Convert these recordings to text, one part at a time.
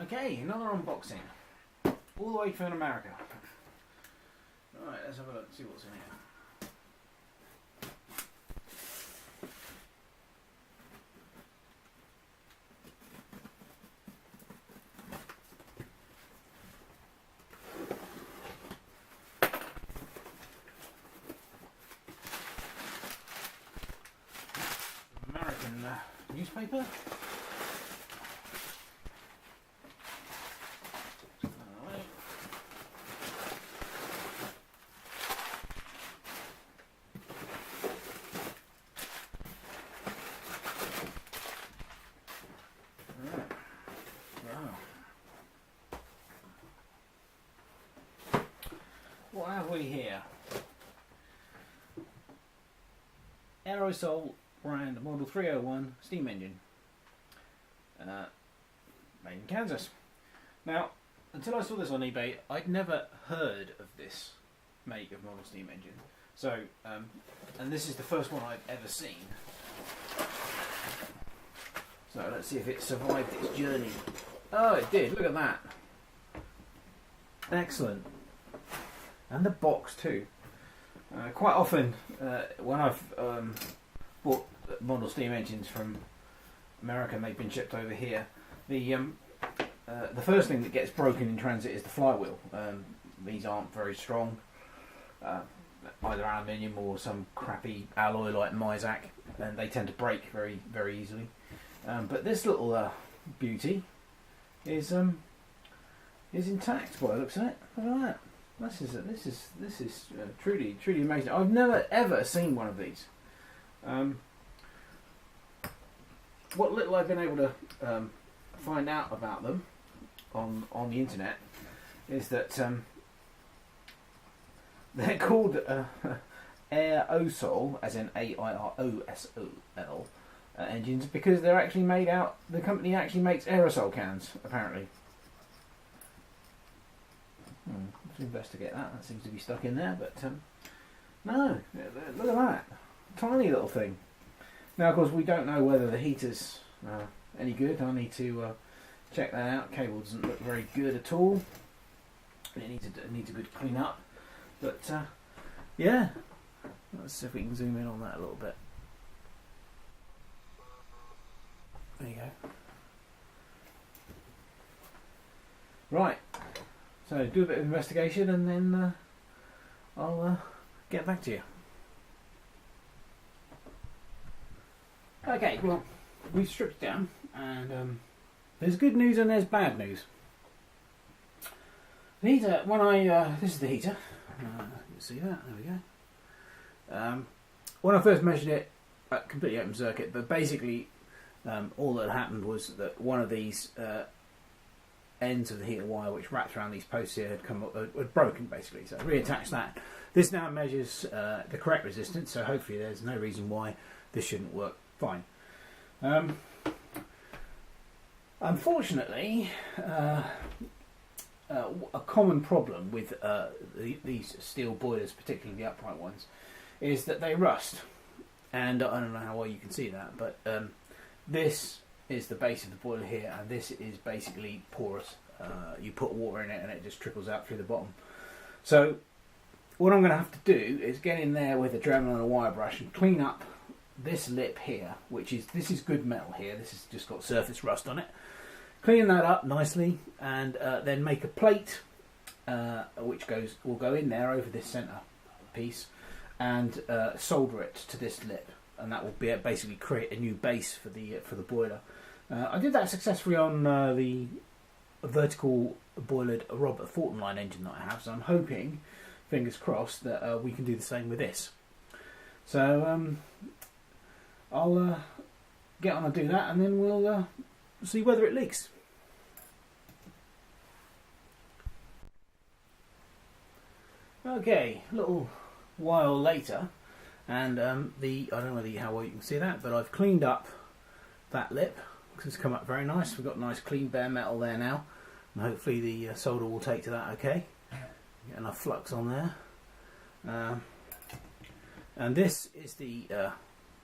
Okay, another unboxing. All the way from America. Alright, let's have a look and see what's in here. American newspaper. What have we here? Airosol brand Model 301 steam engine. Made in Kansas. Now, until I saw this on eBay, I'd never heard of this make of model steam engine. So, and this is the first one I've ever seen. So let's see if it survived its journey. Oh, it did. Look at that. Excellent. And the box too. Quite often, when I've bought model steam engines from America and they've been shipped over here, the first thing that gets broken in transit is the flywheel. These aren't very strong, either aluminium or some crappy alloy like Misak, and they tend to break very, very easily. But this little beauty is intact by the looks of it. Look at that. This is truly amazing. I've never ever seen one of these. What little I've been able to find out about them on the internet is that they're called Airosol, as in Airosol engines, because they're actually made out. The company actually makes aerosol cans, apparently. Let's investigate that. That seems to be stuck in there, but no, look at that. Tiny little thing. Now, of course, we don't know whether the heater's any good. I need to check that out. Cable doesn't look very good at all. It needs a good clean up. But yeah, let's see if we can zoom in on that a little bit. There you go. Right. So do a bit of investigation and then I'll get back to you. Okay, well, we've stripped it down, and there's good news and there's bad news. The heater, this is the heater. You can see that, there we go. When I first measured it, completely open circuit, but basically all that happened was that one of these ends of the heater wire which wrapped around these posts here had broken, basically. So I reattached that. This now measures the correct resistance, so hopefully there's no reason why this shouldn't work fine. Unfortunately, a common problem with these steel boilers, particularly the upright ones, is that they rust. And I don't know how well you can see that, but this is the base of the boiler here, and this is basically porous. You put water in it and it just trickles out through the bottom. So what I'm going to have to do is get in there with a Dremel and a wire brush and clean up this lip here, this is good metal here. This has just got surface rust on it. Clean that up nicely, and then make a plate which will go in there over this centre piece, and solder it to this lip, and that will basically create a new base for the boiler. I did that successfully on the vertical boilered Robert Fulton line engine that I have, so I'm hoping, fingers crossed, that we can do the same with this. So I'll get on and do that, and then we'll see whether it leaks. Okay, a little while later, and I don't know how well you can see that, but I've cleaned up that lip. It's come up very nice. We've got nice clean bare metal there now, and hopefully the solder will take to that okay. Get enough flux on there. And this is the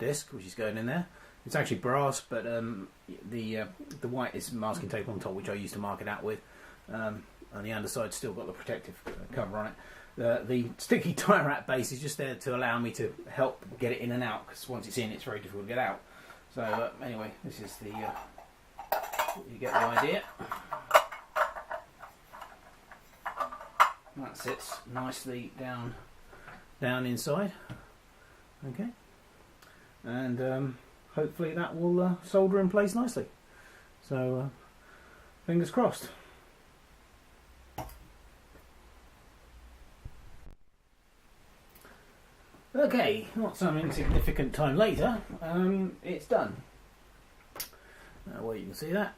disc which is going in there. It's actually brass, but the white is masking tape on top, which I used to mark it out with. And the underside's still got the protective cover on it. The sticky tie wrap base is just there to allow me to help get it in and out, because once it's in, it's very difficult to get out. So anyway, this is the you get the idea. That sits nicely down inside. Okay, and hopefully that will solder in place nicely. So fingers crossed. Okay, not some insignificant time later, it's done. Well, you can see that.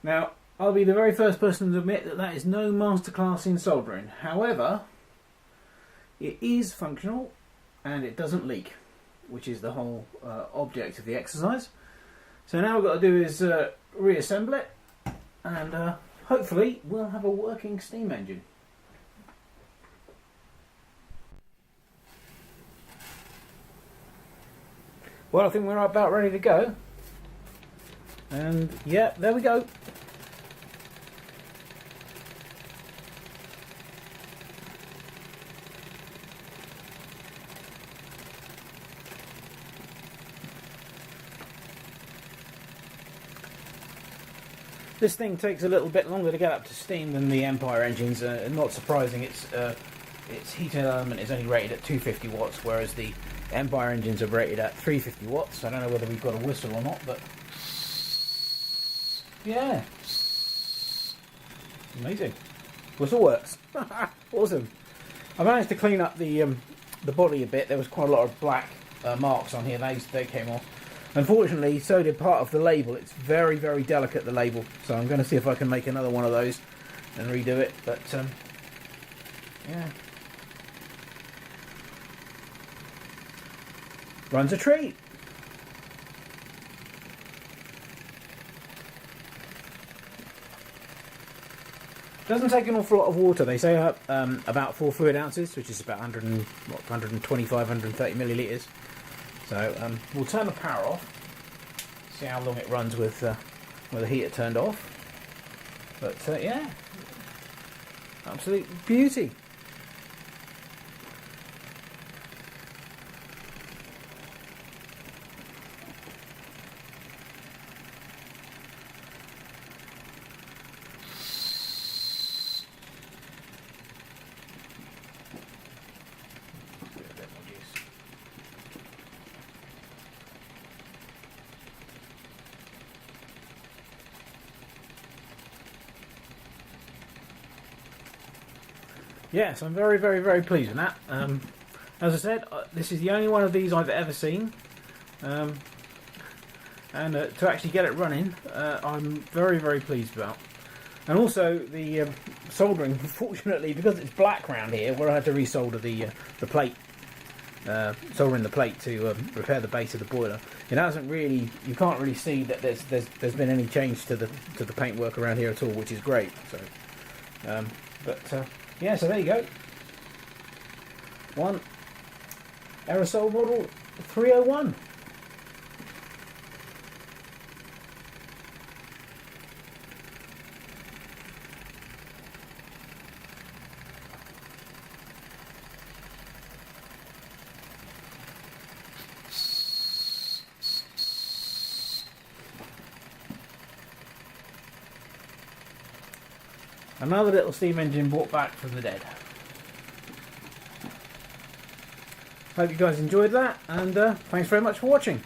Now, I'll be the very first person to admit that that is no masterclass in soldering. However, it is functional and it doesn't leak, which is the whole object of the exercise. So now what I've got to do is reassemble it, and hopefully we'll have a working steam engine. Well, I think we're about ready to go. And yeah, there we go. This thing takes a little bit longer to get up to steam than the Empire engines. Not surprising, its heating element is only rated at 250 watts, whereas the Empire engines are rated at 350 watts. I don't know whether we've got a whistle or not, but yeah, amazing. Whistle works. Awesome. I managed to clean up the body a bit. There was quite a lot of black marks on here. They came off. Unfortunately, so did part of the label. It's very, very delicate, the label. So I'm going to see if I can make another one of those and redo it. But yeah. Runs a treat. Doesn't take an awful lot of water. They say about 4 fluid ounces, which is about 125, 130 millilitres. So we'll turn the power off, see how long it runs with the heater turned off. But yeah, absolute beauty. Yes, I'm very, very, very pleased with that. As I said, this is the only one of these I've ever seen. And to actually get it running, I'm very, very pleased about. And also the soldering, unfortunately, because it's black around here, where I had to resolder the plate, soldering the plate to repair the base of the boiler. It hasn't really, you can't really see that there's been any change to the paintwork around here at all, which is great. So, yeah, so there you go. One Airosol Model 301. Another little steam engine brought back from the dead. Hope you guys enjoyed that, and thanks very much for watching.